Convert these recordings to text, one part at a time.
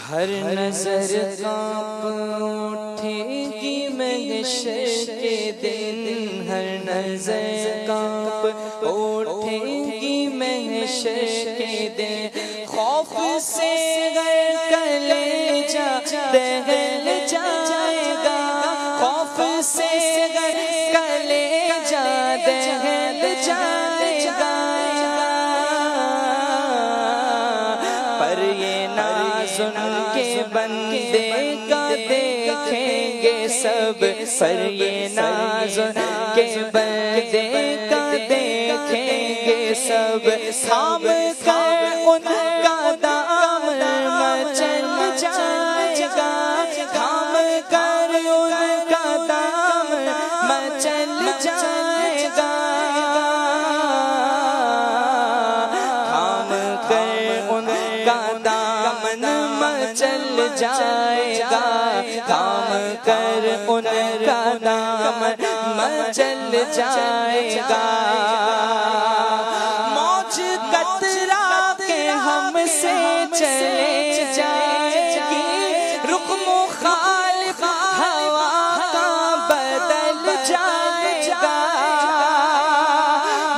ہر نظر کانپ اٹھے گی محشر کے دن، ہر نظر کانپ اٹھے گی محشر کے دن، خوف سے گر کلیجہ دہل جائے گا، خوف سے گر کلیجہ دہل جائے گا، پر یہ ناز ان کے بندے کا دیکھیں گے سب، پر یہ ناز ان کے بندے کا دیکھیں گے سب، تھام کر ان کا دامن مچل جائے گا، تھام کر ان کا دامن مچل جائے گا، تھام کر ان کا دامن مچل جائے گا، تھام کر ان کا دامن مچل جائے گا، موج قطرہ کے ہم سے چلے جائے گی، رخ مخالف ہوا کا بدل جائے گا،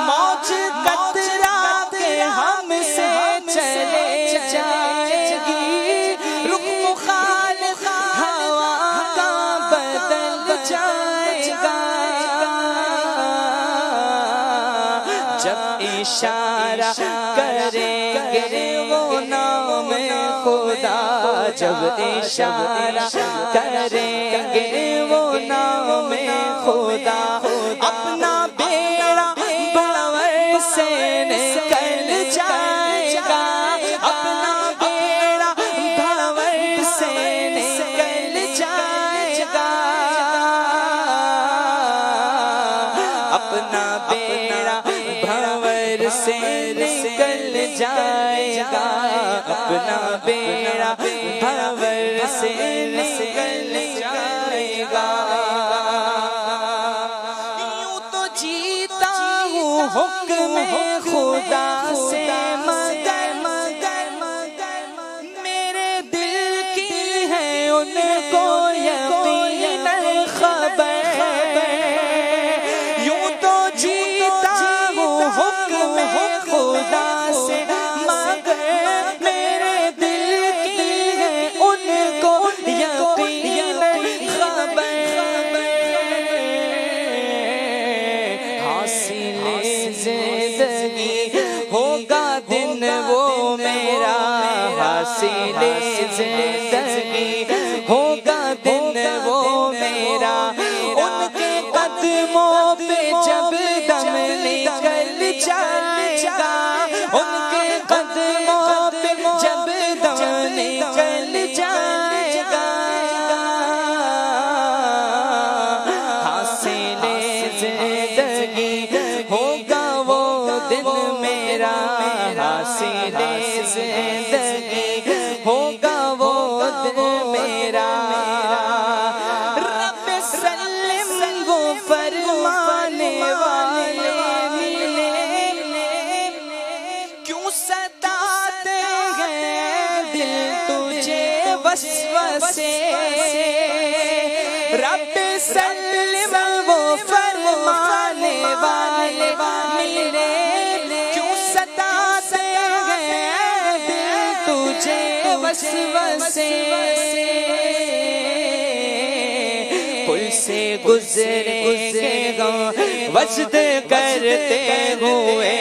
موج قطرہ کے ہم سے چلے جائے گی، رخ مخالف ہوا کا بدل جائے گا، جب اشارہ کریں گے وہ نام خدا، جب اشارہ کریں گے وہ نام خدا، اپنا بیڑا بھنور سے نکل جائے گا، اپنا بیڑا بھنور سے نکل جائے گا، اپنا بیڑا بھنور سے نکل جائے گا، اپنا بیڑا بھنور سے نکل جائے گا، یوں تو جیتا ہوں حکم خدا سے، مگر میرے دل کی ہے ان کو یقیناً خبر، یوں تو جیتا ہوں حکم خدا سے، مگر میرے دل کی ہے ان کو یقیناً خبر، حاصل زندگی ہوگا دن وہ میرا، حاصل زندگی ہوگا دن وہ میرا، ان کے قدموں پہ جب دم نکل جائے گا، ان کے قدموں پہ جب دم نکل جائے گا، حاصل زندگی ہوگا وہ دن میرا، حاصل زندگی ہوگا وہ دن میرا، رب سلم وہ فرمانے والے ملے، کیوں ستاتے ہیں دل تجھے وسوسے، رب سلم وہ فرمانے والے ملے، کیوں ستاتے ہیں دل تجھے وسوسے، پل سے گزریں گے وجد کرتے ہوئے،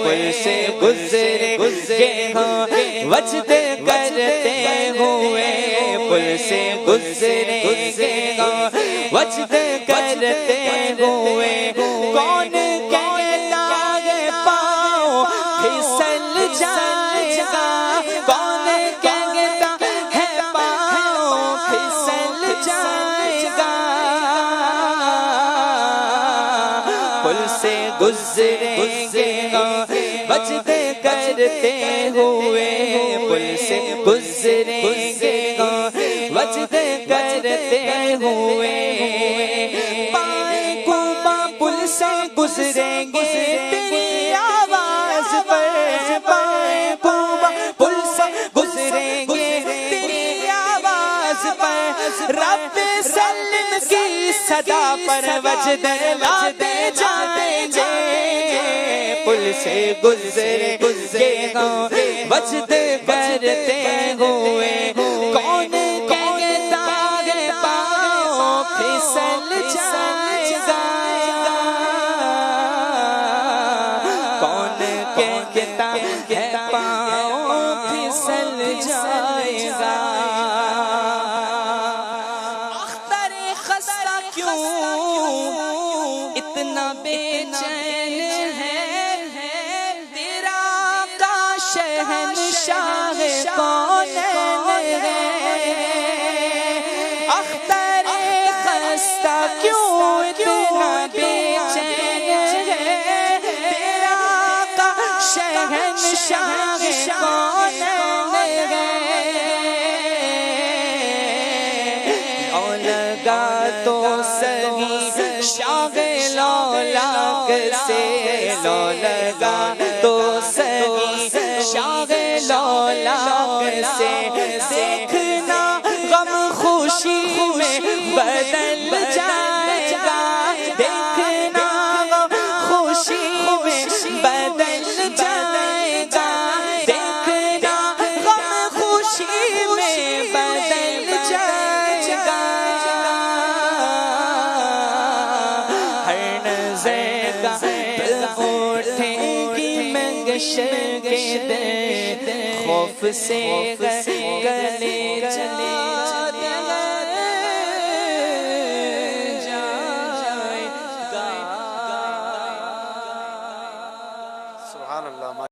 پل سے گزریں گے وجد کرتے ہوئے، پل سے گزریں گے وجد کرتے ہوئے، کون کہتا ہے پاؤں پھسل جائے گا، کون کہتا ہے پاؤں پھسل جائے گا، پل سے گزریں گے وجد کرتے ہوئے، پل سے گزریں گے وجد کرتے ہوئے، پائیں کوبا پل سے گزریں گے تیری آواز پر، پائیں کوبا پل سے گزریں گے تیری رب سلم کی صدا پر وجد لاتے جائیں گے پل سے گزرے گا وجد کرتے ہوئے کون کہتا ہے پاؤں پھسل جائے گا کون کہتا ہے پاؤں پھسل جائے گا اختر خستہ کیوں اتنا بے چین ہے تیرا کا شہنشاہ کون ہے اختر خستہ کیوں اتنا بے چین ہے تیرا کا شہنشاہ کون ہے لگا تو سہی شاہ لولاک سے لگا تو سہی شاہ لولاک سے دیکھنا غم خوشی میں بدل جائے گا دیکھنا غم خوشی میں بدل جائے گا دیکھنا غم خوشی میں بدل جائے گا ہر نظر کا اٹھے گی منگش کے خوف سے گلے چلے